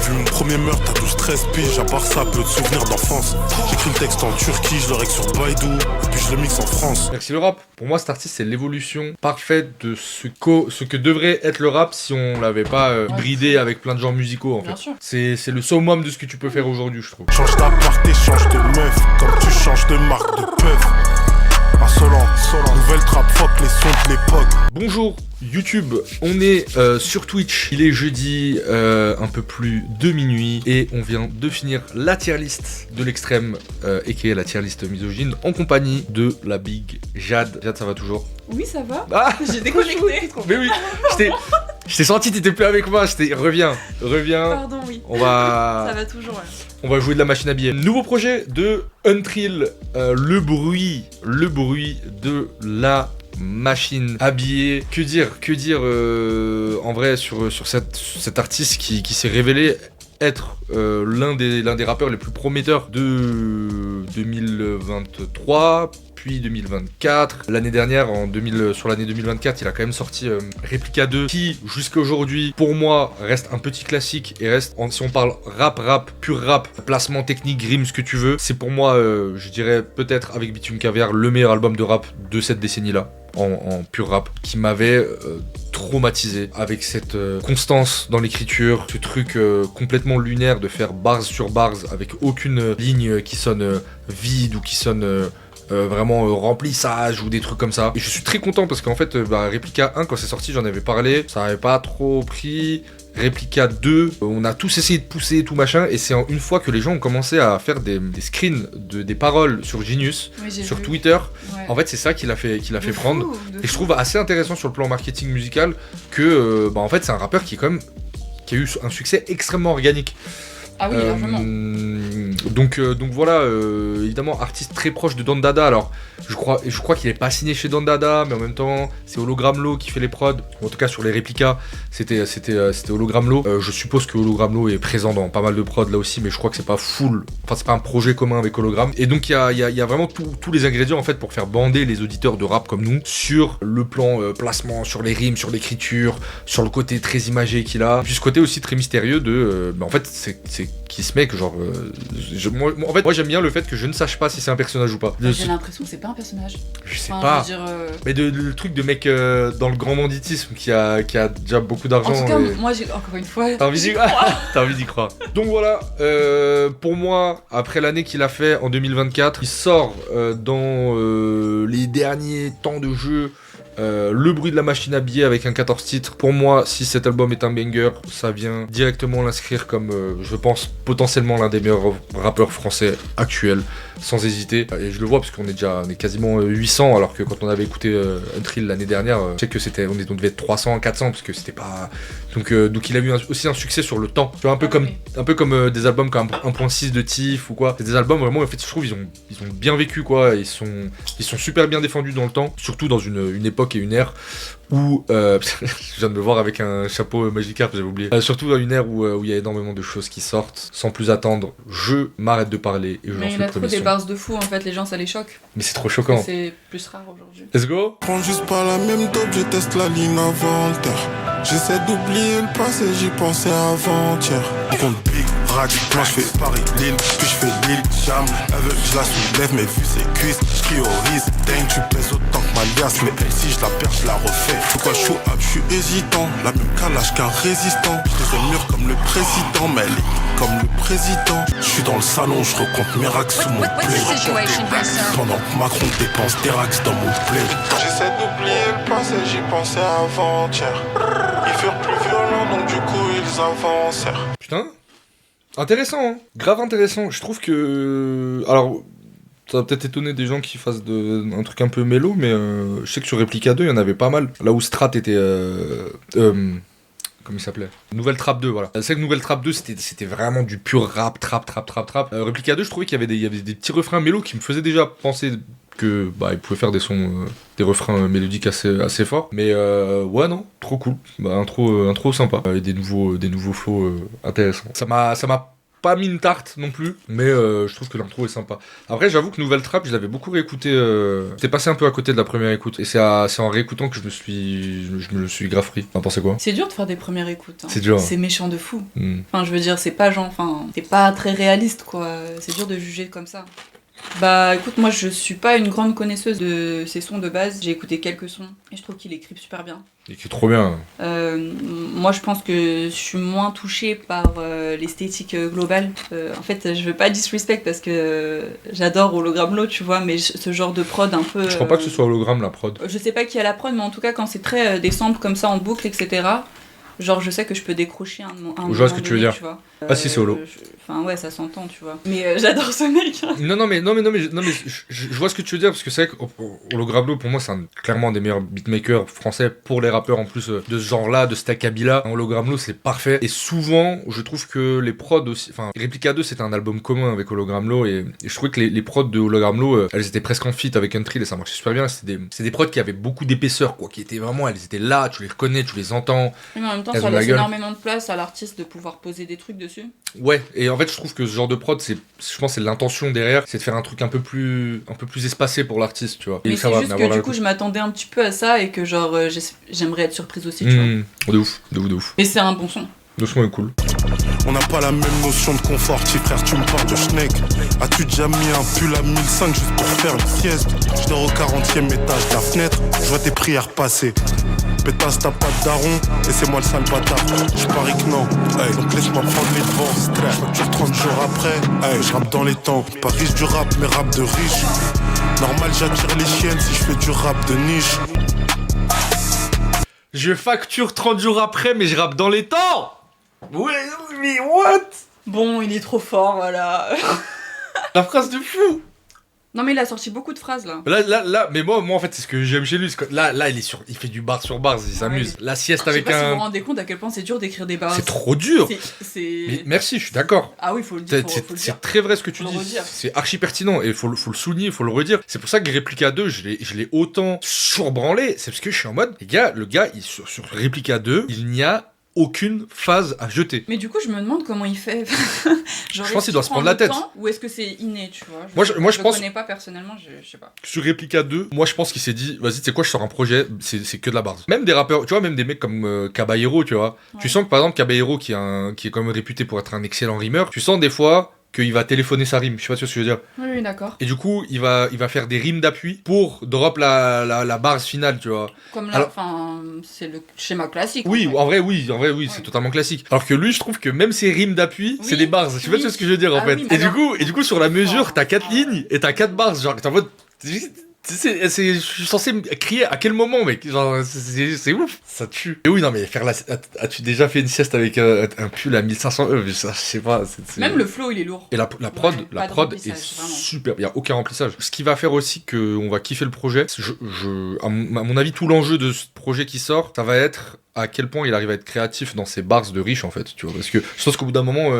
vu mon premier meurtre à 12-13 piges. À part ça, peu de souvenirs d'enfance. J'écris le texte en Turquie, je le règle sur Baidu, et puis je le mixe en France. Merci le rap. Pour moi, cet artiste, c'est l'évolution parfaite de ce que devrait être le rap si on l'avait pas bridé avec plein de genres musicaux, en fait. C'est le summum de ce que tu peux faire aujourd'hui, je trouve. Change d'appart et change de meuf, comme tu changes de marque de puff. Insolent, nouvelle trap, fuck les sons de l'époque. Bonjour YouTube, on est sur Twitch, il est jeudi, un peu plus de minuit, et on vient de finir la tier list de l'extrême, aka la tier list misogyne, en compagnie de la big Jade. Jade, ça va toujours? Oui, ça va. Ah, j'ai déconnecté. Mais oui, je t'ai senti, t'étais plus avec moi, reviens. Pardon, oui. Ça va toujours, ouais. On va jouer de la machine à billets. Nouveau projet de Untrill, le bruit de la machine à billets. Que dire en vrai sur cet artiste qui s'est révélé être l'un des rappeurs les plus prometteurs de 2023 puis 2024. L'année dernière, sur l'année 2024, il a quand même sorti Replica 2 qui, jusqu'à aujourd'hui, pour moi, reste un petit classique et reste, si on parle rap, pur rap, placement technique, rime, ce que tu veux, c'est pour moi, je dirais peut-être avec Bitume Caviar, le meilleur album de rap de cette décennie-là. En pur rap, qui m'avait traumatisé avec cette constance dans l'écriture, ce truc complètement lunaire de faire bars sur bars avec aucune ligne qui sonne vide ou qui sonne vraiment remplissage ou des trucs comme ça. Et je suis très content parce qu'en fait Replica 1 quand c'est sorti j'en avais parlé, ça avait pas trop pris. Replica 2, on a tous essayé de pousser tout machin et c'est une fois que les gens ont commencé à faire des screens des paroles sur Genius, sur Twitter, en fait c'est ça qui l'a fait prendre. Et je trouve assez intéressant sur le plan marketing musical que en fait c'est un rappeur qui a eu un succès extrêmement organique. Ah oui, largement. Donc voilà, évidemment artiste très proche de Don Dada. Alors je crois qu'il est pas signé chez Don Dada, mais en même temps c'est Hologram Law qui fait les prods. En tout cas sur les réplicas c'était Hologram Law. Je suppose que Hologram Law est présent dans pas mal de prods là aussi, mais je crois que c'est pas full. Enfin c'est pas un projet commun avec Hologram. Et donc il y a vraiment tous les ingrédients en fait pour faire bander les auditeurs de rap comme nous sur le plan placement, sur les rimes, sur l'écriture, sur le côté très imagé qu'il a. Puis ce côté aussi très mystérieux de en fait c'est qui se met que genre moi j'aime bien le fait que je ne sache pas si c'est un personnage ou pas. J'ai l'impression que c'est pas un personnage. Je sais pas. Je veux dire, mais le truc de mec dans le grand banditisme qui a déjà beaucoup d'argent. En tout cas, moi j'ai encore une fois. T'as envie d'y croire. Donc voilà, pour moi, après l'année qu'il a fait en 2024, il sort dans les derniers temps de jeu. Le bruit de la machine à billets avec un 14 titres. Pour moi, si cet album est un banger, ça vient directement l'inscrire comme, je pense, potentiellement l'un des meilleurs rappeurs français actuels, sans hésiter. Et je le vois parce qu'on est quasiment 800, alors que quand on avait écouté Untrill l'année dernière, je sais que on devait être 300, 400, parce que c'était pas... Donc il a eu aussi un succès sur le temps. Tu vois, un peu comme des albums comme 1.6 de Tiff ou quoi. C'est des albums vraiment, en fait, je trouve, ils ont bien vécu, quoi. Ils sont super bien défendus dans le temps, surtout dans une époque et une ère où je viens de me voir avec un chapeau Magikarp, j'avais oublié. Surtout dans une ère où il y a énormément de choses qui sortent. Sans plus attendre, je m'arrête de parler et je lance le premier son. Mais il a trop des bars de fou, en fait, les gens ça les choque. Mais c'est trop choquant. C'est plus rare aujourd'hui. Let's go. Prends juste pas la même dope, je teste la ligne inventaire. J'essaie d'oublier le passé, j'y pensais avant-hier. On compte big, radiquement, je fais Paris, Lille, puis je fais Lille, Jam. Elle veut que je la soulève, mais vu ses cuisses, je priorise. Dingue, tu pèses autant que ma liasse, mais elle, si je la perds, je la refais. Faut quoi, je suis hésitant, la même calage qu'un résistant. Je faisais mûr comme le président, mais elle est comme le président. Je suis dans le salon, je recompte mes racks sous mon play. Pendant que Macron dépense des racks dans mon play. J'essaie d'oublier le passé, j'y pensais avant-hier. Ils furent plus violents, donc du coup ils avancèrent. Putain, intéressant, hein. Grave intéressant. Je trouve que... Alors, ça va peut-être étonner des gens qui fassent un truc un peu mélo, mais je sais que sur Replica 2, il y en avait pas mal. Là où Strat était... comment il s'appelait ? Nouvelle Trap 2, voilà. C'est que Nouvelle Trap 2, c'était vraiment du pur rap, trap. Replica 2, je trouvais qu'il y avait des petits refrains mélos qui me faisaient déjà penser que il pouvait faire des sons, des refrains mélodiques assez forts. Mais ouais, non, trop cool. Intro sympa. Et des nouveaux flows intéressants. Ça m'a pas mis une tarte non plus, mais je trouve que l'intro est sympa. Après, j'avoue que Nouvelle Trap, je l'avais beaucoup réécouté. J'étais passé un peu à côté de la première écoute, et c'est en réécoutant que je me le suis grave pris. T'en pensais quoi? C'est dur de faire des premières écoutes. Hein. C'est dur. C'est méchant de fou. Mm. Enfin, je veux dire, c'est pas c'est pas très réaliste, quoi. C'est dur de juger comme ça. Bah écoute, moi je suis pas une grande connaisseuse de ces sons de base. J'ai écouté quelques sons et je trouve qu'il écrit super bien. Il écrit trop bien. Moi je pense que je suis moins touchée par l'esthétique globale. En fait, je veux pas disrespect parce que j'adore Hologramlo, tu vois, mais ce genre de prod un peu. Je crois pas que ce soit hologramme la prod. Je sais pas qui a la prod, mais en tout cas quand c'est très des samples comme ça en boucle, etc. Genre je sais que je peux décrocher un Je vois ce que tu veux dire. Tu vois. Ah si, c'est holo. Enfin ouais, ça s'entend, tu vois. Mais j'adore ce mec. Non mais je vois ce que tu veux dire, parce que c'est vrai qu'Hologramlo pour moi c'est clairement un des meilleurs beatmakers français pour les rappeurs en plus de ce genre-là, de Stackabila. Hologramlo c'est parfait, et souvent je trouve que les prods aussi, enfin Replica 2 c'était un album commun avec Hologramlo, et je trouvais que les prods de Hologramlo elles étaient presque en feat avec Untrill et ça marchait super bien. C'est des prods qui avaient beaucoup d'épaisseur, quoi, qui étaient vraiment, elles étaient là, tu les reconnais, tu les entends. Mais en même temps Elles ça ont la laisse gueule. énormément de place à l'artiste de pouvoir poser des trucs dessus. Ouais, et en fait je trouve que ce genre de prod, je pense que c'est l'intention derrière, c'est de faire un truc un peu plus espacé pour l'artiste, tu vois. Mais Et ça c'est va, juste mais que avoir du la coup je m'attendais un petit peu à ça et que genre j'aimerais être surprise aussi, tu vois. De ouf. Mais c'est un bon son. Le son est cool. On n'a pas la même notion de confort, petit frère, tu me parles de schneck. As-tu déjà mis un pull à 1005 juste pour faire une sieste? Je dors au 40e étage de la fenêtre, je vois tes prières passer. Pétasse, t'as pas de daron, et c'est moi le sale bâtard. Je parie que non, hey, donc laisse-moi prendre les devants. Je facture 30 jours après, hey, je rappe dans les temps. Pas riche du rap, mais rap de riche. Normal, j'attire les chiennes si je fais du rap de niche. Je facture 30 jours après, mais je rappe dans les temps. Ouais, mais what? Bon, il est trop fort, voilà. La phrase de fou. Non mais il a sorti beaucoup de phrases là. Là, mais moi en fait c'est ce que j'aime chez lui. Là il fait du bar sur bar, il s'amuse. La sieste Je sais avec pas si vous vous un... rendez compte à quel point c'est dur d'écrire des bars. C'est trop dur. C'est... Mais merci, je suis d'accord. Ah oui, faut le dire. Faut le dire. C'est très vrai ce que tu Faut le dis. redire. C'est archi pertinent et faut le souligner, faut le redire. C'est pour ça que Replica 2, je l'ai autant surbranlé. C'est parce que je suis en mode, les gars, le gars, sur Replica 2, il n'y a aucune phase à jeter. Mais du coup, je me demande comment il fait. Genre, Je pense qu'il doit se prendre la tête. Ou est-ce que c'est inné, tu vois? Moi, je pense. Je connais pas personnellement, je sais pas. Sur Replica 2, moi je pense qu'il s'est dit, vas-y, tu sais quoi, je sors un projet, c'est que de la base. Même des rappeurs, tu vois, même des mecs comme Caballero, tu vois. Ouais. Tu sens que par exemple, Caballero, qui est quand même réputé pour être un excellent rimeur, tu sens des fois qu'il va téléphoner sa rime, je sais pas ce que je veux dire. Oui, d'accord. Et du coup, il va faire des rimes d'appui pour drop la base finale, tu vois. Comme là, Alors- enfin, c'est le schéma classique. Oui, en fait. en vrai, oui, c'est totalement classique. Alors que lui, je trouve que même ses rimes d'appui, c'est Oui, des bars. Je sais pas oui. ce que je veux dire en Ah fait. oui, mais Et du coup, sur la mesure, Oh. t'as 4 lignes et t'as 4 bars. Genre, t'es en mode. Je suis censé crier à quel moment, mec? Genre, c'est ouf. Ça tue. Et oui, non, mais as-tu déjà fait une sieste avec un pull à 1500 €? Je sais pas. Même le flow, il est lourd. Et la prod, Ouais, la pas de prod est remplissage, vraiment. super, il n'y a aucun remplissage. Ce qui va faire aussi qu'on va kiffer le projet, à mon avis, tout l'enjeu de ce projet qui sort, ça va être à quel point il arrive à être créatif dans ses bars de riches en fait, tu vois. Parce que je pense qu'au bout d'un moment,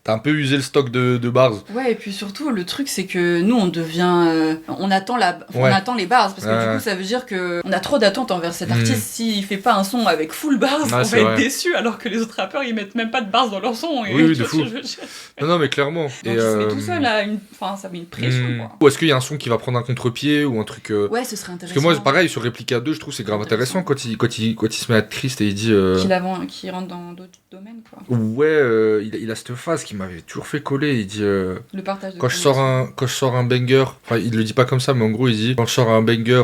t'as un peu usé le stock de bars. Ouais, et puis surtout, le truc, c'est que nous, on devient. On attend on Ouais. attend les bars, parce que Ouais. du coup, ça veut dire qu'on a trop d'attentes envers cet Mm. artiste. S'il fait pas un son avec full bars, on c'est va vrai. être déçu, alors que les autres rappeurs, ils mettent même pas de bars dans leur son. Et Oui, tu de vois ce fou. que je veux dire. Non, mais clairement. Donc, il se met tout seul à une. Enfin, ça met une pression, quoi. Ou est-ce qu'il y a un son qui va prendre un contre-pied ou un truc. Ouais, ce serait Parce intéressant. que moi, pareil, sur Replica 2, je trouve que c'est grave intéressant quand il se met à être triste et il dit. Qu'il rentre dans d'autres domaines, quoi. Ouais, il a cette phase qui m'avait toujours fait coller. Il dit. Le partage de Quand je sors un banger, enfin il le dit pas comme ça, mais en gros il dit quand je sors un banger,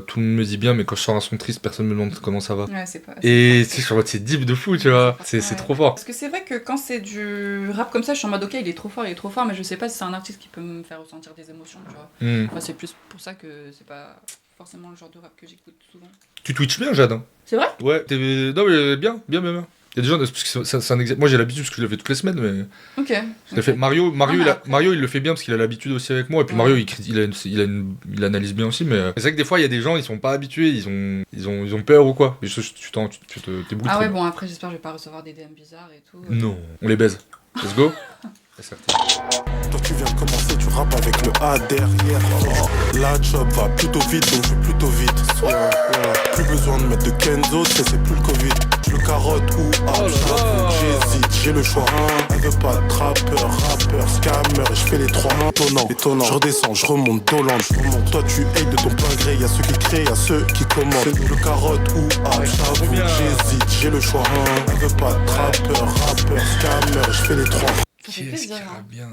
tout le monde me dit bien, mais quand je sors un son triste, personne me demande comment ça va. Ouais, c'est pas. Et tu sais, je suis en mode, c'est deep de fou, tu vois. C'est Ouais. trop fort. Parce que c'est vrai que quand c'est du rap comme ça, je suis en mode ok, il est trop fort, mais je sais pas si c'est un artiste qui peut me faire ressentir des émotions, tu vois. Hmm. Enfin, c'est plus pour ça que c'est pas forcément le genre de rap que j'écoute souvent. Tu twitches bien, Jade, hein. C'est vrai? Ouais, non mais bien. Il y a des gens, parce que c'est un exemple. Moi j'ai l'habitude parce que je le fais toutes les semaines, mais. Ok. Je l'ai fait. Mario, mais après- Mario il le fait bien parce qu'il a l'habitude aussi avec moi. Et puis Ouais. Mario il analyse bien aussi, mais c'est vrai que des fois il y a des gens, ils sont pas habitués, ils ont peur ou quoi. Mais t'es beaucoup Ah trop. ouais, bon, après, j'espère que je vais pas recevoir des DM bizarres et tout. Non, on les baise. Let's go. Toi tu viens de commencer, tu je rappe avec le A derrière. La job va plutôt vite, donc je vais plutôt vite. Plus besoin de mettre de Kenzo, c'est plus le Covid. Je le carotte ou j'avoue, j'hésite, j'ai le choix. Elle veut pas de rappeur, scammer, et je fais les trois. Étonnant, je redescends, je remonte Dolan. Toi tu hates de ton plein gré, y'a ceux qui créent, y'a ceux qui commandent. Le carotte ou j'avoue, j'hésite, j'ai le choix. Elle veut pas de rappeur, scammer, et je fais les trois. Ça fait plaisir, hein. Bien.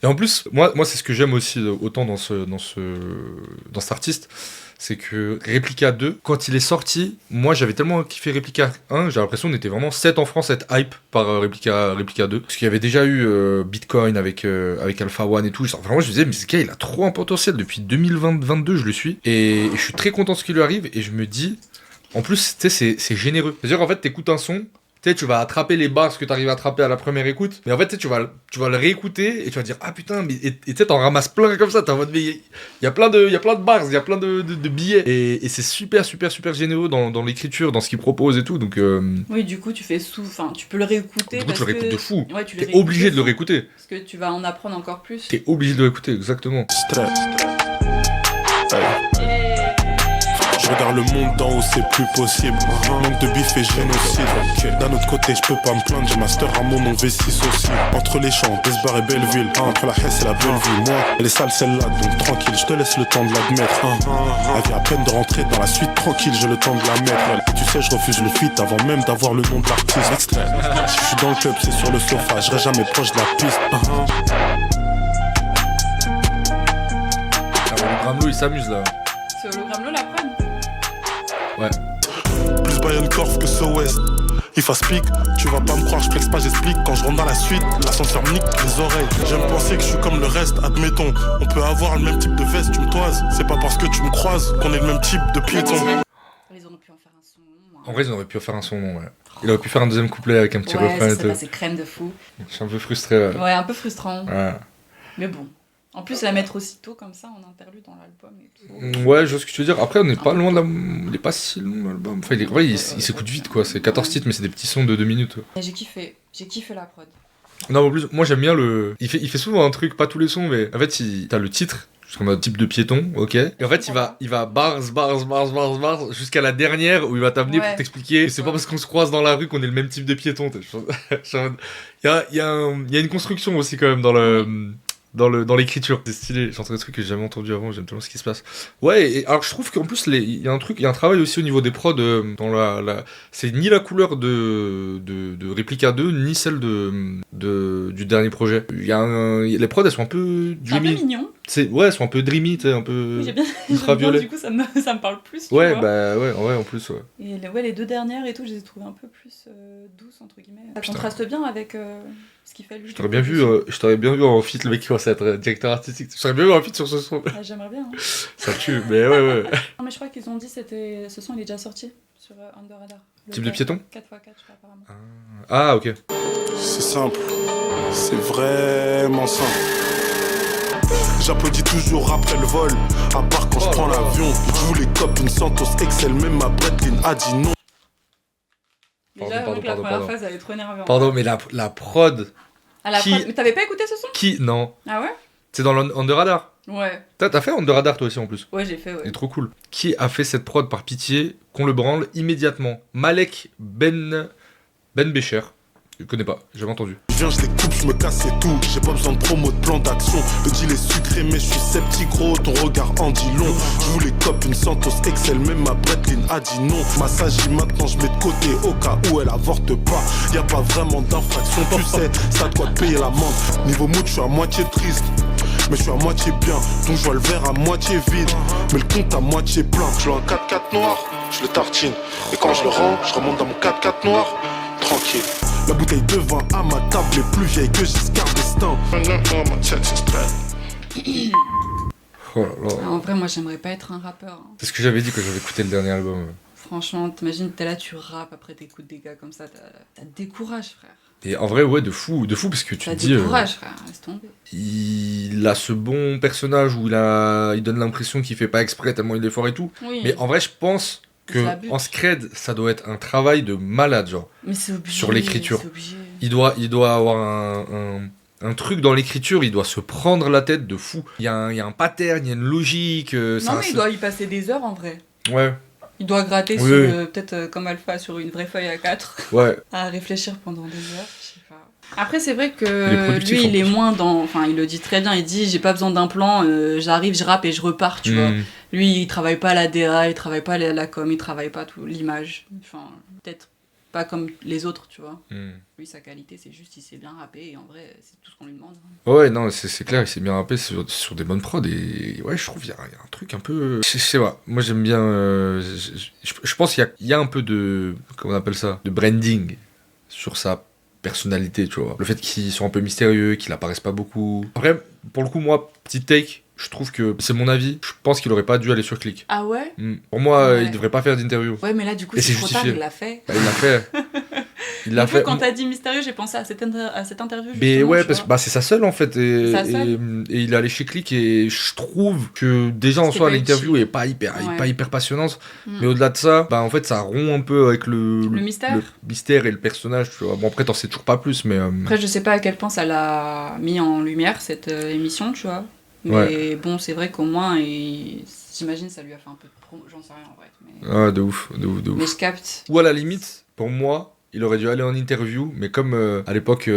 Et en plus, moi c'est ce que j'aime aussi autant dans cet artiste, c'est que Replica 2, quand il est sorti, moi j'avais tellement kiffé Replica 1, j'ai l'impression qu'on était vraiment 7 en France, être hype par Replica 2. Parce qu'il y avait déjà eu Bitcoin avec Alpha One et tout. Enfin, vraiment je me disais, mais ce gars il a trop un potentiel, depuis 2022 je le suis. Et je suis très content de ce qui lui arrive, et je me dis, en plus, tu sais, c'est généreux. C'est-à-dire qu'en fait, t'écoutes un son, tu vas attraper les bars que tu arrives à attraper à la première écoute, mais en fait tu vas le réécouter et tu vas dire ah putain, mais et tu sais, t'en ramasses plein comme ça, t'es en mode mais il y a plein de bars, il y a plein de billets, et c'est super généreux dans l'écriture, dans ce qu'il propose et tout, donc Oui, du coup tu fais tu peux le réécouter. du coup tu le réécoutes de fou, ouais, tu t'es obligé de le réécouter parce que tu vas en apprendre encore plus. T'es obligé de le réécouter, exactement. Je regarde le monde d'en haut, c'est plus possible. Manque de bif et génocide. D'un autre côté, je peux pas me plaindre, j'ai master à mon nom V6 aussi. Entre les champs, Besbar et Belleville, entre la Hesse et la Belleville. Moi, elle est sale celle-là, donc tranquille, je te laisse le temps de l'admettre. Elle vient à peine de rentrer dans la suite, tranquille, j'ai le temps de la mettre. Tu sais, je refuse le feat avant même d'avoir le nom de l'artiste. Extrait. Si je suis dans le club, c'est sur le sofa, je reste jamais proche de la piste. Le Gramlo il s'amuse là. C'est Hologramlo la prod. Ouais. Plus Bayern Corf que So West. If I speak, tu vas pas me croire, je flex pas, j'explique. Quand je rentre dans la suite, l'ascenseur me nique les oreilles. J'aime penser que je suis comme le reste, admettons. On peut avoir le même type de veste, tu me toises. C'est pas parce que tu me croises qu'on est le même type de piéton. Ils auraient pu en faire un son. En vrai ils auraient pu faire un son long, ouais. Il aurait pu faire un deuxième couplet avec un petit refrain et tout. C'est crème de fou. Je suis un peu frustré. Ouais, un peu frustrant. Ouais. Mais bon. En plus, la mettre aussitôt comme ça en interlude dans l'album et tout. Ouais, je vois ce que tu veux dire. Après, on n'est pas loin de il est pas si long l'album. Enfin, il s'écoute vite quoi. C'est 14 titres, mais c'est des petits sons de 2 minutes. Et j'ai kiffé la prod. Non, en plus, moi j'aime bien le. Il fait souvent un truc, pas tous les sons, mais en fait, t'as le titre. Comme un type de piéton, ok. Et en fait, il va bars jusqu'à la dernière où il va t'amener pour t'expliquer. C'est pas parce qu'on se croise dans la rue qu'on est le même type de piéton. Il y a une construction aussi quand même dans l'écriture. C'est stylé. J'entends des trucs que j'ai jamais entendu avant. J'aime tellement ce qui se passe. Ouais. Et alors je trouve qu'en plus il y a un travail aussi au niveau des prods dans c'est ni la couleur de Replica 2 ni celle du dernier projet. Les prods elles sont un peu dreamy. C'est un peu mignon. Elles sont un peu dreamy, tu sais, un peu J'ai bien, ultraviolet. Du coup, ça me parle plus. Ouais, vois. bah ouais, en plus, ouais. Et les deux dernières et tout, je les ai trouvées un peu plus douces, entre guillemets. Ça contraste bien avec ce qu'il fait lui. Je t'aurais bien vu en feat, le mec qui commence à être directeur artistique. Je t'aurais bien vu en feat sur ce son. Ah, j'aimerais bien. Hein. Ça tue, mais ouais. Non, mais je crois qu'ils ont dit ce son il est déjà sorti sur Under Radar. Type de piéton 4x4, je crois, apparemment. Ah, ok. C'est simple, c'est vraiment simple. J'applaudis toujours après le vol, à part quand je prends l'avion. Je voulais cop une Santos Excel, même ma Breitling a dit non. Déjà, la première phase, elle est trop énervante. Pardon, mais la prod. Ah, la prod. Mais t'avais pas écouté ce son ? Non. Ah ouais ? C'est dans Under Radar. Ouais. T'as fait Under Radar toi aussi en plus. Ouais, j'ai fait, ouais. C'est trop cool. Qui a fait cette prod par pitié qu'on le branle immédiatement ? Malek Ben Becher. Je connais pas, j'ai jamais entendu. Je viens, je les coupe, je me casse, c'est tout. J'ai pas besoin de promo, de plan d'action. Le deal est sucré, mais je suis sceptique, gros. Ton regard en dit long. Je voulais cop une Santos Excel, même ma Breitling a dit non. Massagie, maintenant je mets de côté au cas où elle avorte pas. Y a pas vraiment d'infraction, tu sais, ça doit te payer l'amende. Niveau mood, je suis à moitié triste. Mais je suis à moitié bien, donc je vois le verre à moitié vide. Mais le compte à moitié plein. Je veux un 4x4 noir, je le tartine. Et quand je le rends, je remonte dans mon 4x4 noir. Tranquille. La bouteille de vin à ma table est plus vieille que Giscard d'Estaing. Oh là là. En vrai, moi j'aimerais pas être un rappeur. Hein. C'est ce que j'avais dit quand j'avais écouté le dernier album. Franchement, t'imagines, t'es là, tu rappes, après t'écoutes des gars comme ça, t'as décourage, frère. Et en vrai, ouais, de fou parce que tu te dis. Décourage, frère, laisse tomber. Il a ce bon personnage où il donne l'impression qu'il fait pas exprès tellement il est fort et tout. Oui. Mais en vrai, je pense que en scred, ça doit être un travail de malade, genre. Mais c'est obligé. Sur l'écriture. C'est obligé. Il doit avoir un un truc dans l'écriture, il doit se prendre la tête de fou. Il y a un pattern, il y a une logique. Non, mais il doit y passer des heures en vrai. Ouais. Il doit gratter Oui, sur, oui. peut-être comme Alpha sur une vraie feuille A4, Ouais. à réfléchir pendant des heures, je sais pas. Après, c'est vrai Il est que productif, lui, en il est plus. moins dans... Enfin, il le dit très bien, il dit, j'ai pas besoin d'un plan, j'arrive, je rappe et je repars, tu vois. Lui, il travaille pas la DA, il travaille pas la com, il travaille pas tout l'image. Enfin, peut-être pas comme les autres, tu vois. Lui, sa qualité, c'est juste, il sait bien rapper, et en vrai, c'est tout ce qu'on lui demande. Ouais, non, c'est clair, il s'est bien rappelé sur des bonnes prods, et ouais, je trouve qu'il y a un truc un peu... Je sais pas, moi j'aime bien... je pense qu'il y a un peu de... Comment on appelle ça? De branding sur sa personnalité, tu vois. Le fait qu'il soit un peu mystérieux, qu'il apparaisse pas beaucoup. Après, pour le coup, moi, petite take, je trouve que, c'est mon avis, je pense qu'il aurait pas dû aller sur Click. Ah ouais? Pour moi, Ouais. il devrait pas faire d'interview. Ouais, mais là, du coup, Et c'est c'est trop tard, justifié. il l'a fait. Bah, il l'a fait. Il l'a Un peu, fait. quand t'as dit mystérieux, j'ai pensé à cette interview. Mais justement, ouais, tu parce que vois. c'est sa seule en fait. Sa seule. Et il est allé chez Click et je trouve que déjà en C'était soi pas l'interview utile. est pas hyper passionnante. Mm. Mais au-delà de ça, bah en fait ça rompt un peu avec Le mystère. le mystère et le personnage. Tu vois. Bon après t'en sais toujours pas plus, mais Après, je sais pas à quel point ça l'a mis en lumière, cette émission, tu vois. Mais bon, c'est vrai qu'au moins, j'imagine ça lui a fait un peu de promo, j'en sais rien en vrai. Mais, de ouf. mais je capte. Ou à la limite, pour moi, il aurait dû aller en interview, mais comme à l'époque,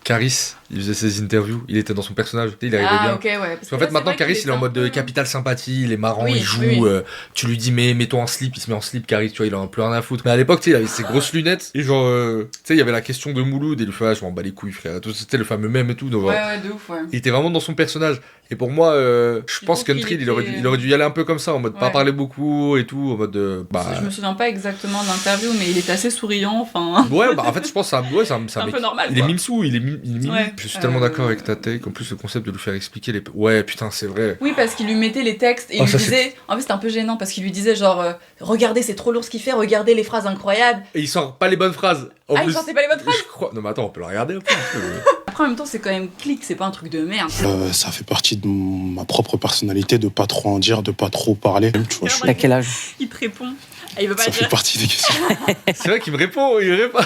Caris, il faisait ses interviews, il était dans son personnage, il arrivait bien. Ok, ouais. Parce qu'en fait, maintenant, Caris, il est en mode capital sympathie, il est marrant, il joue, tu lui dis, mais mets-toi en slip, il se met en slip, Caris, tu vois, il en a plus rien à foutre. Mais à l'époque, tu sais, il avait ses grosses lunettes, et genre, tu sais, il y avait la question de Mouloud, et il fait, ah, je m'en bats les couilles, frère. C'était le fameux mème et tout, donc, Ouais, de ouf, ouais. il était vraiment dans son personnage. Et pour moi, je pense trouve qu'Untrill, qu'il il aurait dû y aller un peu comme ça, en mode pas Ouais. parler beaucoup et tout, en mode. Je me souviens pas exactement de l'interview, mais il est assez souriant, enfin. Ouais, bah en fait, je pense que c'est un un mec. peu normal. Il est quoi. mimsou, il est mimi. Ouais. Je suis tellement d'accord avec ta take. En plus, le concept de lui faire expliquer les. Ouais, putain, c'est vrai. Oui, parce qu'il lui mettait les textes et il Ah, lui ça, disait. En fait, c'était un peu gênant parce qu'il lui disait genre, regardez, c'est trop lourd ce qu'il fait, regardez les phrases incroyables. Et il sort pas les bonnes phrases. En Ah, plus, il sortait pas les bonnes phrases. Je crois. Non, mais attends, on peut le regarder un peu. Après, en même temps, c'est quand même clic, c'est pas un truc de merde. Ça fait partie de ma propre personnalité de pas trop en dire, de pas trop parler. Tu vois, T'as quel âge? Il te répond. Ah, il veut pas ça dire. fait partie des questions. C'est vrai qu'il me répond, il répond.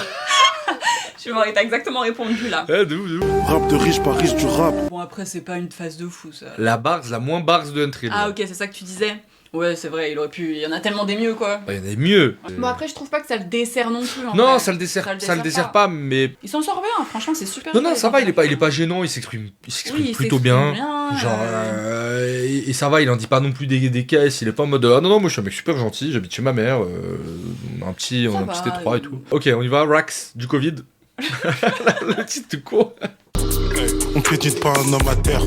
Tu m'aurais exactement répondu là. Ouais, de ouf. Rap de riche, pas riche du rap. Bon, après, c'est pas une phase de fou ça. La moins barre de Untrill. Ah, ok, c'est ça que tu disais. Ouais, c'est vrai, il aurait pu. Il y en a tellement des mieux quoi. Bah, il y en a mieux. Bon, après, je trouve pas que ça le dessert non plus. En Non, vrai. ça le dessert pas, mais. Il s'en sort bien, franchement, c'est super. Non, bien, ça va, il est interviews. pas gênant, il s'exprime Oui, il plutôt s'exprime bien. Genre, et ça va, il en dit pas non plus des caisses, il est pas en mode ah non, moi je suis un mec super gentil, j'habite chez ma mère, on a un petit étroit et tout. Ok, on y va, Rax du Covid. Le titre tout court. On crédite pas un homme à terre.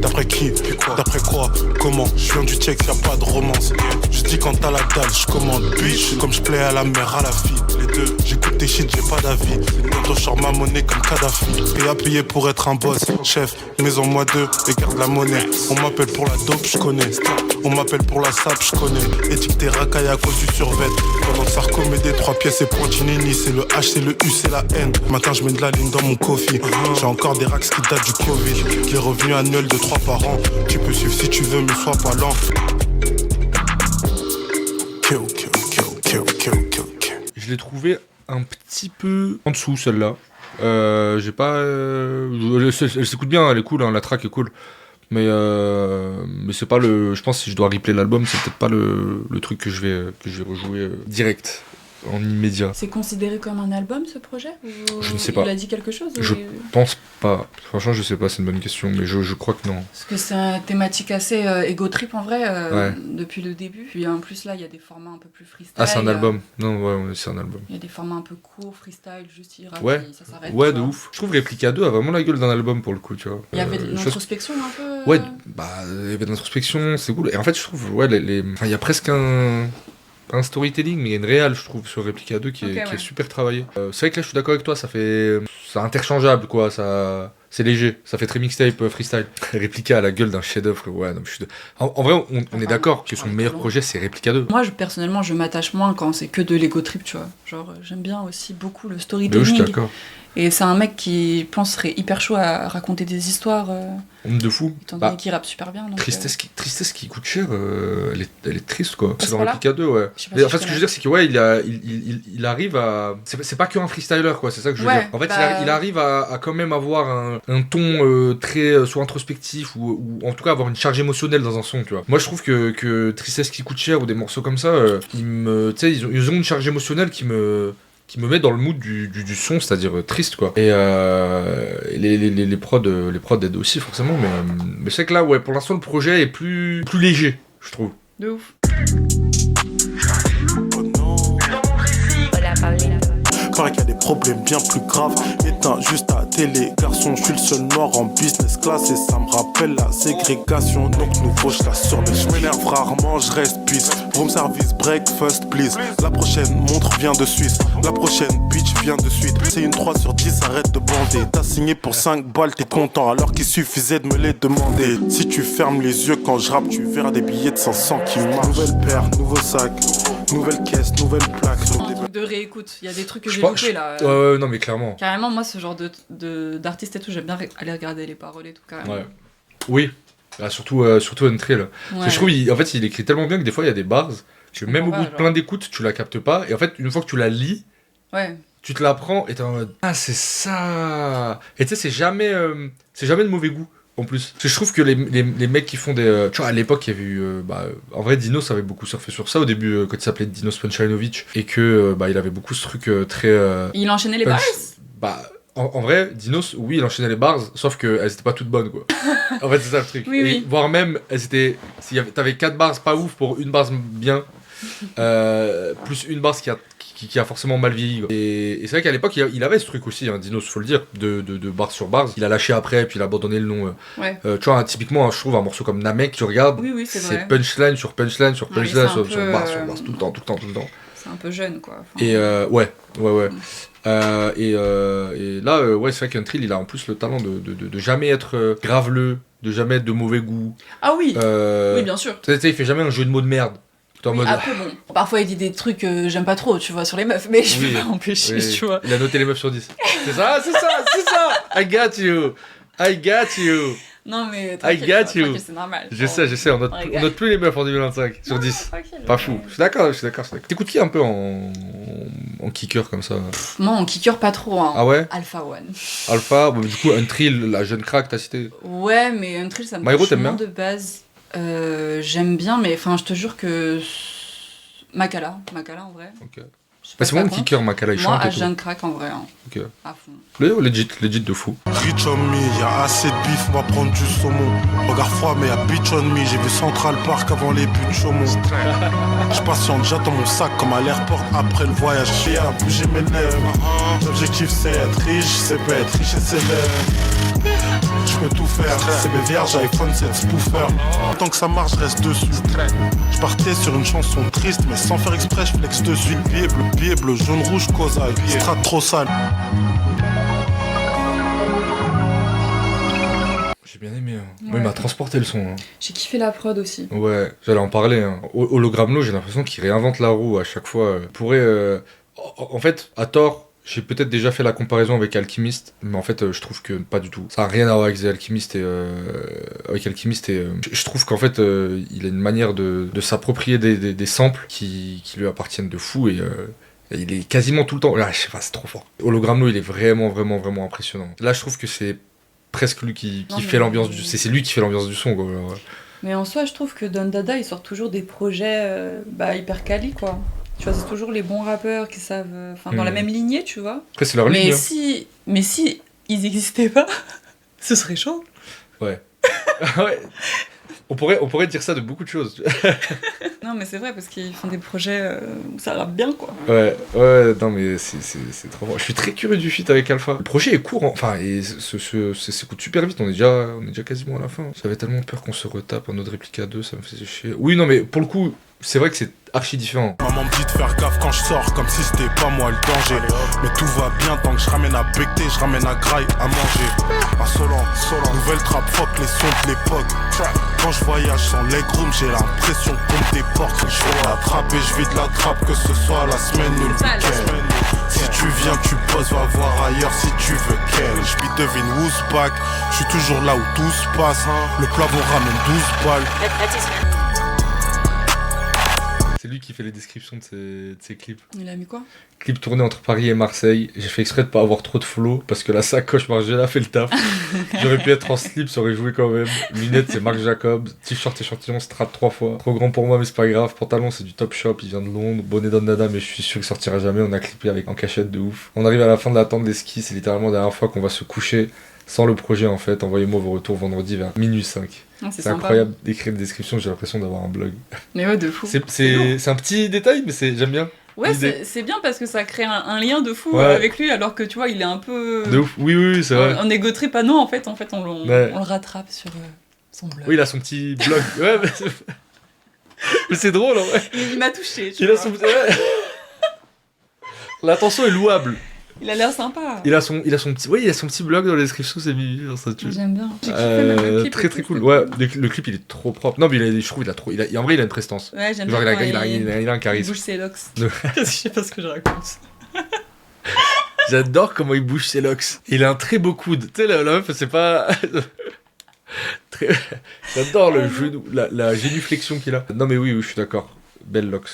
D'après qui? D'après quoi? Comment? Je viens du check, y'a pas de romance. Je dis quand t'as la dalle, je commande. Bitch, comme je plais à la mère, à la fille. Les deux, j'écoute tes shit, j'ai pas d'avis. Bientôt, je sors ma monnaie comme Kadhafi. Et à payer pour être un boss. Chef, maison moi deux, et garde la monnaie. On m'appelle pour la dope, je connais. On m'appelle pour la sap, je connais. Étiqueté racaille à cause du survêt. Pendant que Sarko met des 3 pièces et Pointinini. C'est le H, c'est le U, c'est la N. Matin, je mets de la ligne dans mon coffee. J'ai encore des racks qui datent du Covid. Les revenus annuels de 3 par an. Tu peux suivre si tu veux, mais sois pas lent. Je l'ai trouvé un petit peu en dessous celle-là. J'ai pas. Elle s'écoute bien, elle est cool, hein, la track est cool. Mais c'est pas le. Je pense que si je dois replay l'album, c'est peut-être pas le truc que je vais rejouer direct, en immédiat. C'est considéré comme un album ce projet ou Je ne sais pas. Il a dit quelque chose Je ou... pense pas. Franchement, je sais pas, c'est une bonne question, mais je crois que non. Parce que c'est une thématique assez ego trip en vrai Ouais. depuis le début. Puis en plus là, il y a des formats un peu plus freestyle. Ah, c'est un album. Non, ouais, c'est un album. Il y a des formats un peu courts, freestyle, juste il rappe, Ouais. puis ça s'arrête. Ouais, tu de vois. ouf. Je trouve Replica 2 a vraiment la gueule d'un album pour le coup, tu vois. Il y avait une chose- introspection un peu. Ouais, bah, il y avait de l'introspection, c'est cool. Et en fait, je trouve, ouais, enfin, il y a presque un storytelling, mais il y a une réal, je trouve, sur Replica 2 qui est super travaillé. C'est vrai que là, je suis d'accord avec toi, c'est interchangeable, quoi, c'est léger, ça fait très mixtape freestyle. Replica a la gueule d'un chef-d'œuvre, ouais, non, en vrai, on est d'accord que son meilleur projet, c'est Replica 2. Moi, personnellement, je m'attache moins quand c'est que de l'ego trip, tu vois. Genre, j'aime bien aussi beaucoup le Mais oui, je suis storytelling. d'accord. Et c'est un mec qui, je pense, serait hyper chaud à raconter des histoires, Homme de fou. étant donné qu'il rappe super bien. Donc, Tristesse qui coûte cher, elle est triste quoi. C'est ce dans point-là Réplica 2, ouais. Je sais pas Mais si en fait, je ce que je veux dire, c'est que ouais, il arrive à. C'est pas qu'un freestyler quoi, c'est ça que je veux Ouais, dire. En fait, bah- il arrive à quand même avoir un ton très soit introspectif ou en tout cas avoir une charge émotionnelle dans un son, tu vois. Moi, je trouve que Tristesse qui coûte cher ou des morceaux comme ça, ils ont une charge émotionnelle qui me met dans le mood du son, c'est-à-dire triste quoi. Et les prods aident aussi forcément, mais c'est que là ouais, pour l'instant le projet est plus léger, je trouve. De ouf. Oh non. Paraît qu'il y a des problèmes bien plus graves. Éteins juste ta télé, garçon. Je suis le seul noir en business class et ça me rappelle la ségrégation. Donc nouveau, je la surveille. Je m'énerve rarement, je respire. Room service, breakfast, please. La prochaine montre vient de Suisse. La prochaine bitch vient de suite. C'est une 3 sur 10, arrête de bander. T'as signé pour 5 balles, t'es content alors qu'il suffisait de me les demander. Si tu fermes les yeux quand je rappe, tu verras des billets de 500 qui marchent. Nouvelle paire, nouveau sac. Nouvelle caisse, nouvelle plaque. Un truc de réécoute. Il y a des trucs que j'ai loupés là. Non mais clairement. Carrément, moi, ce genre d'artiste et tout, j'aime bien aller regarder les paroles et tout, carrément. Ouais. Oui. Bah, surtout Untrail. Ouais. Je trouve en fait il écrit tellement bien que des fois il y a des bars que même au comprends bout pas, de plein d'écoutes tu la captes pas et en fait une fois que tu la lis Ouais. tu te la prends et t'es en mode ah c'est ça et tu sais c'est jamais de mauvais goût en plus. Parce que je trouve que les mecs qui font des tu vois à l'époque il y avait eu en vrai Dinos avait beaucoup surfé sur ça au début quand il s'appelait Dinos Punchalinovich et que il avait beaucoup ce truc très Il enchaînait les punch- bars. bah en vrai, Dinos, oui, il enchaînait les bars, sauf qu'elles étaient pas toutes bonnes, quoi. En fait, c'est ça le truc. Oui, et oui. voire même, t'avais 4 bars pas ouf pour une bars bien, plus une bars qui a forcément mal vieilli. Quoi. Et c'est vrai qu'à l'époque, il avait ce truc aussi, hein, Dinos, faut le dire, de bars sur bars. Il a lâché après, puis il a abandonné le nom. Ouais. Tu vois, typiquement, je trouve un morceau comme Namek, tu regardes, Oui, c'est vrai. punchline sur punchline sur Ouais, punchline c'est un sur peu, bars, tout le temps. C'est un peu jeune, quoi. Enfin, Et ouais. Et là, c'est vrai qu'Untrail, il a en plus le talent de jamais être graveleux, de jamais être de mauvais goût. Ah oui, oui, bien sûr. Tu sais, il fait jamais un jeu de mots de merde. T'es en Oui, mode... après, bon, parfois il dit des trucs que j'aime pas trop, tu vois, sur les meufs, mais je Oui, peux pas empêcher, oui. tu vois. Il a noté les meufs sur 10. C'est ça. I got you. Non, mais I tranquille, got quoi, you. tranquille, c'est normal. Je sais, on note plus les meufs en 2025 sur 10. Pas fou. Je suis d'accord. T'écoutes qui un peu en kicker comme ça? Moi, on kicker pas trop, hein. Ah ouais? Alpha One. Alpha, du coup, Untrail, la jeune crack, t'as cité. Ouais, mais Untrail, ça me My Hero, touche t'aimes moins bien de base. J'aime bien, mais enfin, je te jure que... Makala en vrai. Ok. Je sais Bah, pas c'est si moi ça mon compte. kicker, Makala, il Moi, chante à et tout. jeune crack en vrai, hein. Ok. À fond. Legit de fou. Rich on me, y'a assez de bif, on va prendre du saumon. Regard froid, mais y'a bitch on me. J'ai vu Central Park avant les buts de Chaumont. J'patiente, j'attends mon sac comme à l'airport après le voyage. J'ai à bouger mes lèvres. L'objectif c'est être riche, c'est pas être riche et célèbre. J'peux tout faire, c'est mes vierges, iPhone 7 spoofer. Tant que ça marche, je reste dessus. J'partais sur une chanson triste, mais sans faire exprès, j'flex dessus. Billet bleu, jaune, rouge, cosa, strat trop sale. J'ai bien aimé. Hein. Ouais. Moi, il m'a transporté le son. Hein. J'ai kiffé la prod aussi. Ouais, j'allais en parler. Hein. Hologramlo, j'ai l'impression qu'il réinvente la roue à chaque fois. En fait, à tort, j'ai peut-être déjà fait la comparaison avec Alchemist, mais en fait, je trouve que pas du tout. Ça n'a rien à voir avec The Alchemist je trouve qu'en fait, il a une manière de s'approprier des samples qui lui appartiennent de fou et il est quasiment tout le temps. Là, je sais pas, c'est trop fort. Hologramlo, il est vraiment impressionnant. Là, je trouve que c'est presque lui qui fait l'ambiance du... C'est lui qui fait l'ambiance du son, quoi. Alors, Mais en soi, je trouve que Don Dada, il sort toujours des projets hyper quali, quoi. Tu vois, c'est toujours les bons rappeurs qui savent... dans la même lignée, tu vois. après, c'est leur Mais ligne. si ils n'existaient pas, ce serait chaud. Ouais. Ouais. On pourrait dire ça de beaucoup de choses. Non, mais c'est vrai, parce qu'ils font des projets où ça rappe bien, quoi. Ouais, non mais c'est trop fort. Je suis très curieux du feat avec Alpha. Le projet est court, enfin, et s'écoute super vite, on est déjà quasiment à la fin. J'avais tellement peur qu'on se retape un autre Réplica 2, ça me faisait chier. Oui, non mais pour le coup, c'est vrai que c'est archi différent. Maman me dit de faire gaffe quand je sors, comme si c'était pas moi le danger. Mais tout va bien tant que je ramène à becter, je ramène à graille, à manger. Insolent, nouvelle trappe, fuck les sons de l'époque. Quand je voyage sans legroom, j'ai l'impression qu'on me déporte. Je fais la trappe et je vide la trappe, que ce soit la semaine ou le week-end. Si tu viens, tu poses, va voir ailleurs si tu veux qu'elle. J'beat devine who's back. J'suis toujours là où tout se passe. Le plat vous ramène 12 balles. C'est lui qui fait les descriptions de ses clips. Il a mis quoi? Clip tourné entre Paris et Marseille. J'ai fait exprès de pas avoir trop de flow parce que la sacoche Margiela fait le taf. J'aurais pu être en slip, ça aurait joué quand même. Lunettes, c'est Marc Jacobs. T-shirt échantillon, Strat 3 fois. Trop grand pour moi, mais c'est pas grave. Pantalon, c'est du Top Shop, il vient de Londres. Bonnet d'Ondada, mais je suis sûr qu'il sortira jamais. On a clippé avec en cachette de ouf. On arrive à la fin de l'attente des skis. C'est littéralement la dernière fois qu'on va se coucher sans le projet en fait. Envoyez-moi vos retours vendredi vers minuit 5. C'est incroyable d'écrire une description, j'ai l'impression d'avoir un blog. Mais ouais, de fou. C'est un petit détail, mais j'aime bien. Ouais, c'est bien parce que ça crée un lien de fou avec lui, alors que tu vois, il est un peu. De ouf, oui, c'est vrai. En égo trip, pas non, en fait, on le rattrape sur son blog. Oui, il a son petit blog. Ouais, mais c'est drôle en vrai. Il m'a touché. Il a son. L'attention est louable. Il a l'air sympa. Il a son petit blog dans la description, c'est mignon ça. J'aime bien. J'ai kiffé même le clip. Très cool. Ouais, le clip il est trop propre. Non, mais je trouve en vrai il a une prestance. Ouais, j'aime genre, bien. Il a un charisme. Il bouge ses locks. Je sais pas ce que je raconte. J'adore comment il bouge ses locks. Il a un très beau coude. Tu sais, la meuf, c'est pas. J'adore le genou, la génuflexion qu'il a. Non, mais oui, je suis d'accord. Belle locks.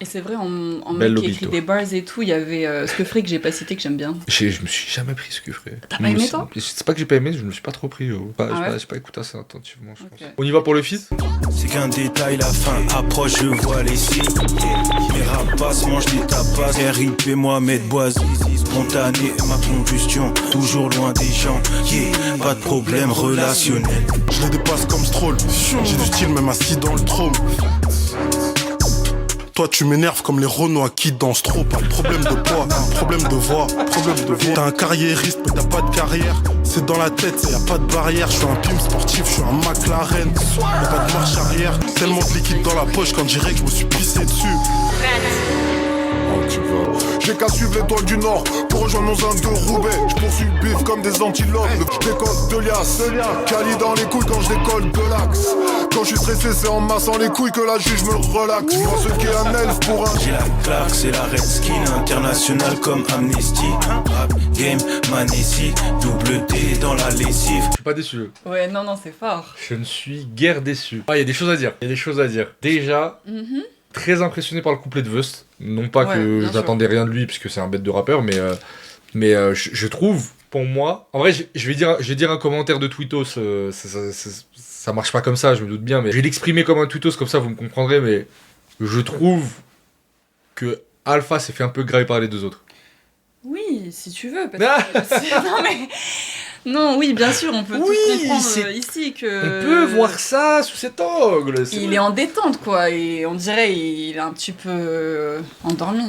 Et c'est vrai, en mec qui écrit des bars et tout, il y avait Skeufré que j'ai pas cité, que j'aime bien. Je me suis jamais pris Skeufré. T'as pas aimé toi? C'est pas que j'ai pas aimé, je me suis pas trop pris. J'ai pas écouté assez attentivement, je pense. On y va pour le feat? C'est qu'un détail, la fin approche, je vois les signes. Les rapaces mangent des tapas. RIP Mohamed Boisy, spontané ma combustion, toujours loin des gens. Pas de problème relationnel. Je les dépasse comme Stroll. J'ai du style même assis dans le trône. Toi tu m'énerves comme les Renois qui dansent trop. Pas de problème de poids, problème de voix, problème de voix. T'as un carriériste mais t'as pas de carrière. C'est dans la tête, y a pas de barrière. Je suis un pimp sportif, je suis un McLaren. Mais pas de marche arrière. Tellement de liquide dans la poche quand dirait que je me suis pissé dessus. J'ai qu'à suivre l'étoile du Nord pour rejoindre mon zone de Roubaix. Je poursuis le bif comme des antilopes. Je décolle de liasse, Cali dans les couilles quand je décolle de l'axe. Quand je suis stressé c'est en massant les couilles que la juge me relaxe. Moi ce qui est un elfe pour un. J'ai la claque, c'est la Redskin internationale comme Amnesty. Rap, game, Manessi, double D dans la lessive. Je suis pas déçu. Ouais, non, c'est fort. Je ne suis guère déçu. Il y a des choses à dire. Déjà, très impressionné par le couplet de Vust. Non pas que je n'attendais rien de lui, puisque c'est un bête de rappeur, mais je trouve, pour moi... En vrai, je vais dire un commentaire de Twittos, ça marche pas comme ça, je me doute bien, mais je vais l'exprimer comme un Twittos, comme ça vous me comprendrez, mais je trouve que Alpha s'est fait un peu graver par les deux autres. Oui, si tu veux, parce que... Non, mais... Non, oui, bien sûr, on peut tous comprendre ici que... On peut voir ça sous cet angle. Il est en détente, quoi, et on dirait il est un petit peu endormi.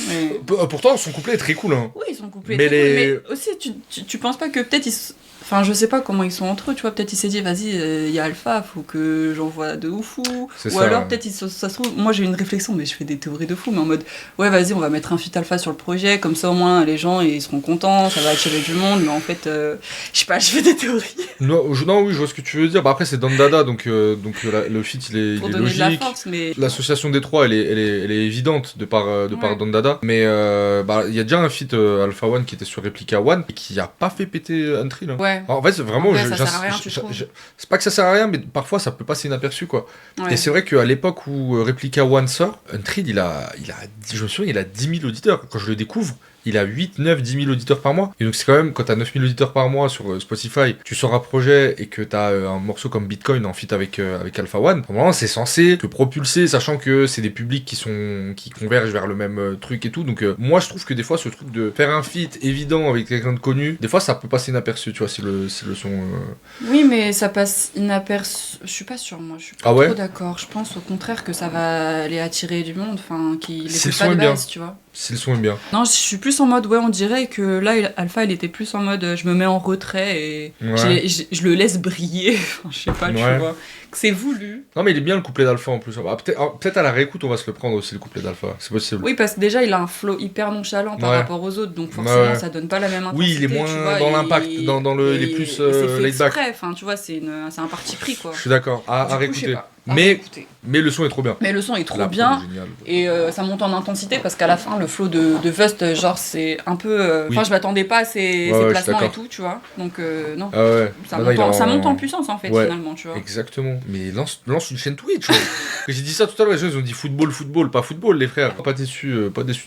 Mais... Pourtant, son couplet est très cool. Hein. Oui, son couplet est très cool, mais aussi, tu penses pas que peut-être Enfin, je sais pas comment ils sont entre eux, tu vois, peut-être il s'est dit, vas-y, il y a Alpha, faut que j'envoie de ouf ou alors peut-être, ça se trouve, moi j'ai une réflexion, mais je fais des théories de fou, mais en mode, ouais, vas-y, on va mettre un feat Alpha sur le projet, comme ça au moins les gens, ils seront contents, ça va attirer du monde, mais en fait, je sais pas, je fais des théories. Non, oui, je vois ce que tu veux dire. Bah, après, c'est Dandada, donc le feat, il est logique. De la force, mais... L'association des trois, elle est évidente de par Dandada, mais il y a déjà un feat Alpha One qui était sur Replica One, et qui a pas fait péter Untrill. Hein. Ouais. En fait, vraiment, ça sert à rien, c'est pas que ça sert à rien, mais parfois ça peut passer inaperçu, quoi. Ouais. Et c'est vrai qu'à l'époque où Replica One sort, Untrill, je me souviens, il a 10 000 auditeurs. Quand je le découvre, il a 8, 9, 10 000 auditeurs par mois. Et donc c'est quand même, quand t'as 9 000 auditeurs par mois sur Spotify, tu sors un projet et que t'as un morceau comme Bitcoin en feat avec Alpha One, normalement c'est censé te propulser, sachant que c'est des publics qui convergent vers le même truc et tout. Donc moi je trouve que des fois ce truc de faire un feat évident avec quelqu'un de connu, des fois ça peut passer inaperçu, tu vois, si le son... Oui, mais ça passe inaperçu, je suis pas sûre, moi, je suis pas trop d'accord. Je pense au contraire que ça va aller attirer du monde, enfin, qu'il écoute pas de base, tu vois. Si le son est bien. Non, je suis plus en mode, ouais, on dirait que là, Alpha, il était plus en mode, je me mets en retrait et je le laisse briller. Enfin, je sais pas, tu vois. Que c'est voulu. Non, mais il est bien le couplet d'Alpha en plus. Peut-être à la réécoute, on va se le prendre aussi, le couplet d'Alpha. C'est possible. Oui, parce que déjà, il a un flow hyper nonchalant par rapport aux autres, donc forcément, ça donne pas la même intensité. Oui, il est moins dans l'impact, dans le, il est plus laid back. Enfin, tu vois, c'est un parti pris, quoi. Je suis d'accord. À réécouter. écoutez. Mais le son est trop bien. Mais le son est trop La bien. prod est géniale. Et ça monte en intensité parce qu'à la fin, le flow de Vust, genre, c'est un peu. Enfin, Oui. je m'attendais pas à ses Ouais, je suis placements et d'accord. tout, tu vois. Donc, non. Ah ouais. Ça, Non, monte il est ça monte en puissance, en fait, Ouais. finalement, tu vois. Exactement. Mais lance une chaîne Twitch. Ouais. J'ai dit ça tout à l'heure, les gens ils ont dit football, pas football, les frères. Pas déçu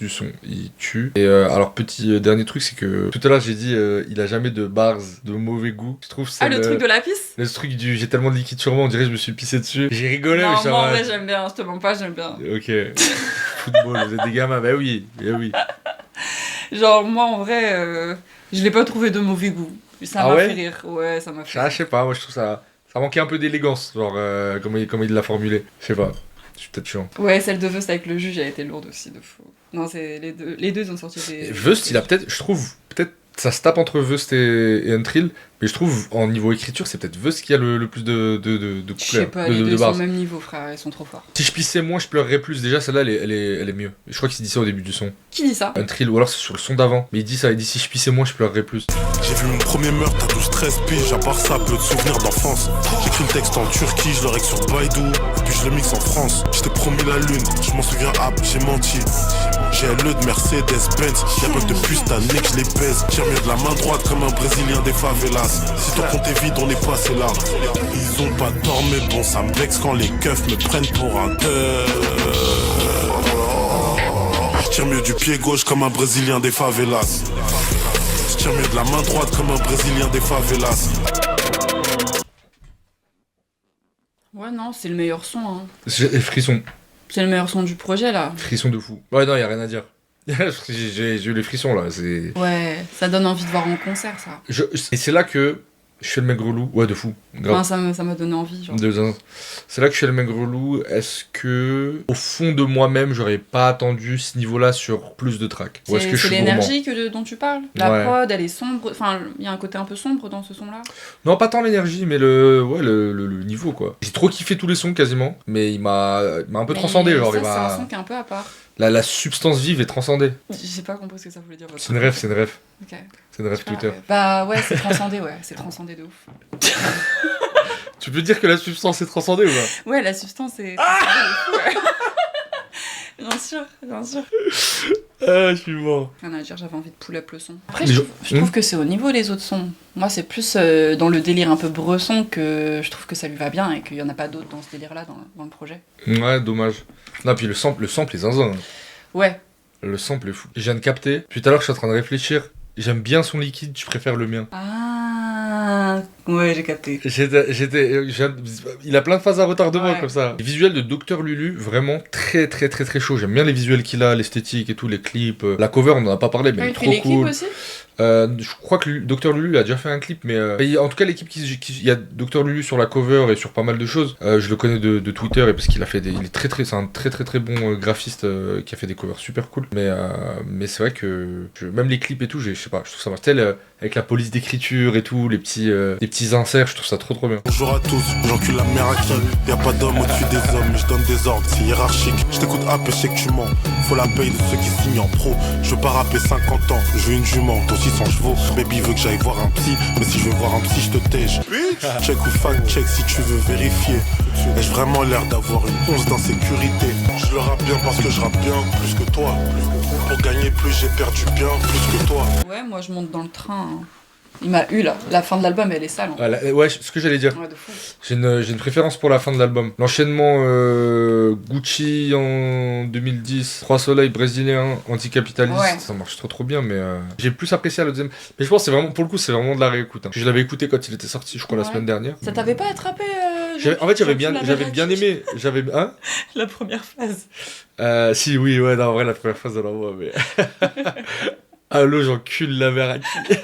du son. Il tue. Et alors, petit dernier truc, c'est que tout à l'heure j'ai dit il a jamais de bars de mauvais goût. Je trouve c'est Ah, le truc de la pisse. le truc du j'ai tellement de liquide sur moi, on dirait que je me suis pissé dessus. J'ai rigolé, mais Non, ça moi, en va. vrai, j'aime bien. Je te mens pas, j'aime bien. Ok. Football, vous êtes des gamins, bah oui, Genre, moi, en vrai, je l'ai pas trouvé de mauvais goût. Ça Ah m'a ouais fait rire. Ouais, ça m'a fait Ah, rire. je sais pas, moi je trouve ça manquait un peu d'élégance, genre comme il l'a formulé. Je sais pas, je suis peut-être chiant. Ouais, celle de Vust avec le juge, elle a été lourde aussi, de fou. Non, c'est les deux ils ont sorti des. Vust, il a peut-être, je trouve, peut-être ça se tape entre Vust et Untrill, mais je trouve en niveau écriture, c'est peut-être Vust qui a le plus de Je sais couplets, pas, de les deux sont bars. au même niveau, frère, ils sont trop forts. Si je pissais moins, je pleurerais plus. Déjà, celle-là, elle est mieux. Je crois qu'il dit ça au début du son. Qui dit ça? Untrill, ou alors c'est sur le son d'avant. Mais il dit ça, il dit si je pissais moins, je pleurerais plus. J'ai vu mon premier meurtre à 12-13 piges, à part ça, peu de souvenirs d'enfance. J'écris le texte en Turquie, je le règle sur Baidu, et puis je le mixe en France. J't'ai promis la lune, je m'en souviens, j'ai menti. J'ai un de Mercedes-Benz, y'a peu de puces, t'as nique, je les baise. Tire mieux de la main droite comme un Brésilien des favelas. Si ton compte est vide, on est passé là. Ils ont pas tort, mais bon, ça me vexe quand les keufs me prennent pour un teuf. Je tire mieux du pied gauche comme un Brésilien des favelas. Je tire mieux de la main droite comme un Brésilien des favelas. Ouais, Ouais, non, c'est le meilleur son, hein. Et frisson. C'est le meilleur son du projet, là. Frisson de fou. Ouais, non, y a rien à dire. J'ai eu les frissons là. Ouais, ça donne envie de voir en concert, ça. Et c'est là que je fais le mec relou. Ouais, de fou. Grave. Enfin, ça m'a donné envie, genre. C'est là que je fais le mec relou. Est-ce que, au fond de moi-même, j'aurais pas attendu ce niveau-là sur plus de tracks? Ou est-ce que je C'est suis l'énergie dont tu parles. La Ouais. prod, elle est sombre. Enfin, il y a un côté un peu sombre dans ce son-là. Non, pas tant l'énergie, mais le niveau, quoi. J'ai trop kiffé tous les sons, quasiment. Mais il m'a un peu transcendé, genre. Ça, Il c'est m'a... un son qui est un peu à part. La substance vive est transcendée. J'ai pas compris ce que ça voulait dire. votre C'est une rêve, c'est une rêve. Ok. C'est une rêve Je sais pas, Twitter. Bah ouais, c'est transcendé, ouais. C'est transcendé de ouf. Tu peux dire que la substance est transcendée ou pas? Ouais, la substance est transcendée de fou, ouais. Bien sûr, bien sûr. Ah, je suis mort. Rien à dire, j'avais envie de pull up le son. Après, Mais je trouve que c'est au niveau des autres sons. Moi, c'est plus dans le délire un peu bresson que je trouve que ça lui va bien et qu'il y en a pas d'autres dans ce délire-là dans le projet. Ouais, dommage. Non, puis le sample est zinzin. Ouais. Le sample est fou. Je viens de capter. Puis tout à l'heure, je suis en train de réfléchir. J'aime bien son liquide, je préfère le mien. Ah, ouais, j'ai capté. Il a plein de phases à retardement Ouais. comme ça. Les visuels de Dr Lulu, vraiment très très très très chaud. J'aime bien les visuels qu'il a, l'esthétique et tout, les clips. La cover, on en a pas parlé, mais Ah, elle est il fait trop les clips cool. aussi? Je crois que Dr Lulu a déjà fait un clip, mais en tout cas l'équipe il y a Dr Lulu sur la cover et sur pas mal de choses. Je le connais de Twitter et parce qu'il a fait il est c'est un très très très bon graphiste qui a fait des covers super cool. Mais c'est vrai que même les clips et tout, je sais pas, je trouve ça marche tel avec la police d'écriture et tout, les petits inserts, je trouve ça trop bien. Bonjour à tous, j'encule la mère à qui. Y'a pas d'homme au-dessus des hommes, mais je donne des ordres, c'est hiérarchique. Je t'écoute et je sais que tu mens. Faut la paye de ceux qui signent en pro. Je veux pas rapper 50 ans, je veux une jument, toi 600 chevaux. Baby veut que j'aille voir un psy, mais si je veux voir un psy, je te tège. Check ou fact check si tu veux vérifier. Ai-je vraiment l'air d'avoir une once d'insécurité? Je le rappe bien parce que je rappe bien, plus que toi. Pour gagner plus, j'ai perdu bien, plus que toi. Ouais, moi je monte dans le train. Hein. Il m'a eu là. La fin de l'album, elle est sale. Hein. Ouais, ce que j'allais dire. Ouais, de fou. J'ai une préférence pour la fin de l'album. L'enchaînement Gucci en 2010, Trois Soleils brésilien, anticapitaliste, Ouais. ça marche trop bien, mais j'ai plus apprécié la deuxième. Mais je pense que c'est vraiment, pour le coup, c'est vraiment de la réécoute. Hein. Je l'avais écouté quand il était sorti, je crois, la Ouais. semaine dernière. Ça t'avait pas attrapé En fait, j'avais bien aimé. Hein la première phase. Si, oui, ouais, non, en vrai, la première phase, alors, ouais, mais. Allô, j'encule la mère à qui?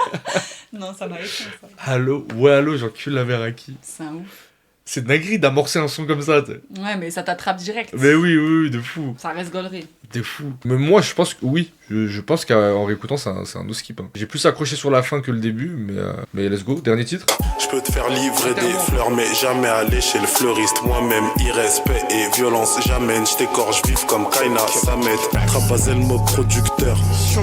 Non, ça m'a éteint, ça. Allô, j'encule la mère à qui? C'est un ouf. C'est dinguerie d'amorcer un son comme ça, tu sais. Ouais, mais ça t'attrape direct. Mais oui, de fou. Ça reste gaulerie. T'es fou. Mais moi, je pense que oui, Je pense qu'en réécoutant, c'est un no skip. Hein. J'ai plus accroché sur la fin que le début, mais let's go. Dernier titre. Je peux te faire livrer des fleurs, mais jamais aller chez le fleuriste. Moi-même, irrespect et violence, j'amène. Je t'écorche vif comme Kaina, Samet. Trapazel, mode producteur.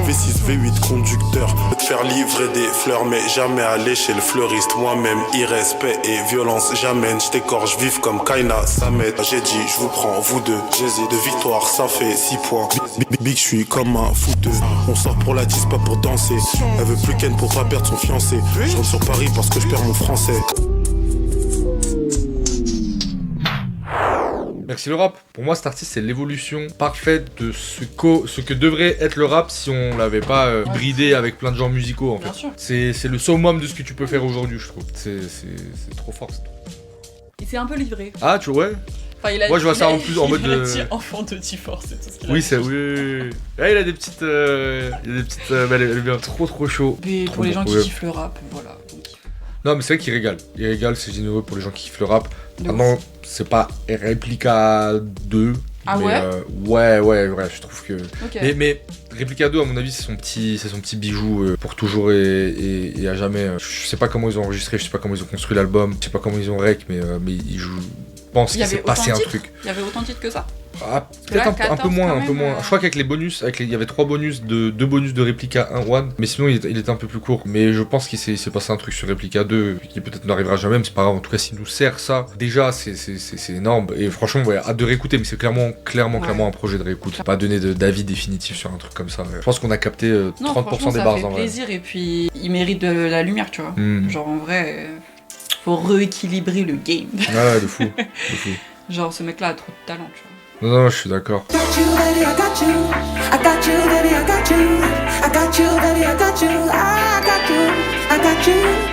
V6, V8, conducteur. Je peux te faire livrer des fleurs, mais jamais aller chez le fleuriste. Moi-même, irrespect et violence, j'amène. Je t'écorche vif comme Kaina, Samet. J'ai dit, je vous prends, vous deux. J'hésite de victoire, ça fait 6 points. Big, je suis comme un footeux. On sort pour la 10, pas pour danser. Elle veut plus qu'elle pour pas perdre son fiancé. Je rentre sur Paris parce que je perds mon français. Merci le rap. Pour moi, cet artiste, c'est l'évolution parfaite de ce que devrait être le rap si on l'avait pas bridé avec plein de genres musicaux, en fait. Bien sûr. C'est le summum de ce que tu peux faire aujourd'hui, je trouve. C'est trop fort. Il s'est un peu livré. Ah, tu vois. Enfin, Moi, je vois ça en plus en mode Il a de... dit enfant de T-Force, c'est tout ce qu'il a Oui, dit. c'est... Oui. Ah, il a des petites... elle est bien. Trop chaud. Mais Trop pour les bon, gens qui ouais. kiffent le rap, voilà. Donc, Non, mais c'est vrai qu'il régale. Il régale, c'est généreux pour les gens qui kiffent le rap. de Maintenant, ouf. c'est pas Replica 2. Ah mais, ouais ouais, je trouve que... Ok. Mais Replica 2, à mon avis, c'est son petit bijou pour toujours et à jamais. Je sais pas comment ils ont enregistré, je sais pas comment ils ont construit l'album, je sais pas comment ils ont rec, mais ils jouent... Je pense Il y qu'il s'est avait passé autant un de truc. Il y avait autant de titres que ça. Ah, que là, peut-être un 14 peu moins, quand un peu même, moins. Je crois qu'avec les bonus, il y avait 3 bonus, 2 bonus de Replica 1 One, mais sinon il était un peu plus court. Mais je pense qu'il s'est passé un truc sur Replica 2 qui peut-être n'arrivera jamais, mais c'est pas grave. En tout cas, s'il nous sert ça, déjà c'est énorme. Et franchement, ouais, hâte de réécouter, mais c'est clairement un projet de réécoute. Pas donner d'avis définitif sur un truc comme ça. Je pense qu'on a capté Non, 30% franchement, des ça bars fait en vrai. plaisir et puis il mérite de la lumière, tu vois. Genre en vrai, faut rééquilibrer le game. Ouais, de fou. De fou. Genre ce mec-là a trop de talent, tu vois. Non, je suis d'accord. Got you, baby, I got you. I got you, baby, I got you. I got you, baby, I got you. I got you, I got you.